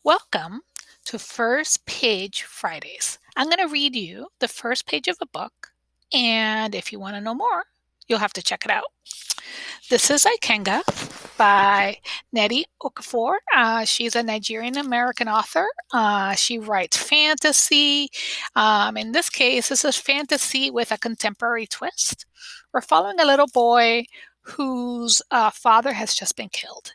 Welcome to First Page Fridays. I'm going to read you the first page of a book, and if you want to know more, you'll have to check it out. This is Ikenga by Nnedi Okorafor. She's a Nigerian-American author. She writes fantasy. In this case, this is fantasy with a contemporary twist. We're following a little boy whose father has just been killed.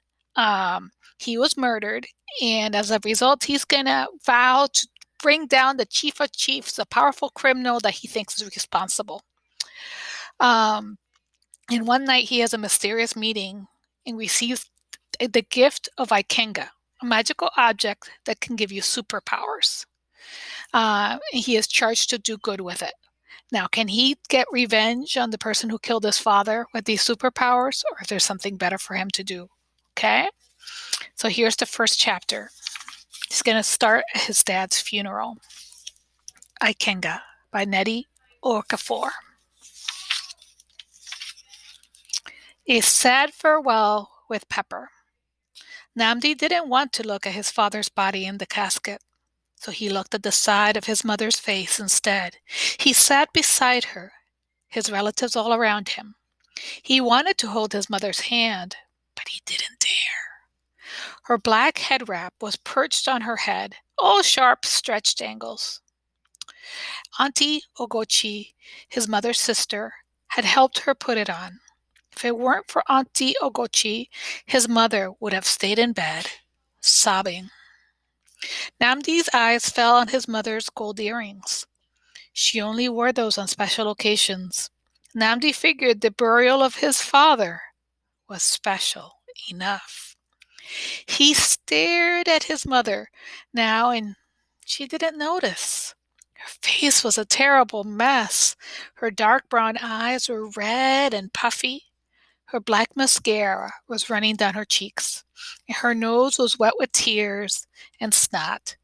He was murdered, and as a result, he's going to vow to bring down the chief of chiefs, a powerful criminal that he thinks is responsible. And one night he has a mysterious meeting and receives the gift of Ikenga, a magical object that can give you superpowers. He is charged to do good with it. Now, can he get revenge on the person who killed his father with these superpowers, or is there something better for him to do? Okay, so here's the first chapter. He's going to start at his dad's funeral. Ikenga by Nnedi Okorafor. A sad farewell with Pepper. Nnedi didn't want to look at his father's body in the casket, so he looked at the side of his mother's face instead. He sat beside her, his relatives all around him. He wanted to hold his mother's hand, but he didn't dare. Her black head wrap was perched on her head, all sharp, stretched angles. Auntie Ogochi, his mother's sister, had helped her put it on. If it weren't for Auntie Ogochi, his mother would have stayed in bed, sobbing. Nnedi's eyes fell on his mother's gold earrings. She only wore those on special occasions. Nnedi figured the burial of his father was special enough. He stared at his mother now, and she didn't notice. Her face was a terrible mess. Her dark brown eyes were red and puffy. Her black mascara was running down her cheeks, and her nose was wet with tears and snot.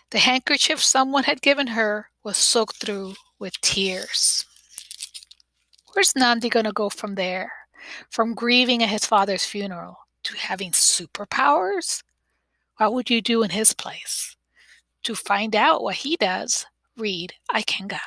The handkerchief someone had given her was soaked through with tears. Where's Nnedi going to go from there? From grieving at his father's funeral to having superpowers? What would you do in his place? To find out what he does, read Ikenga.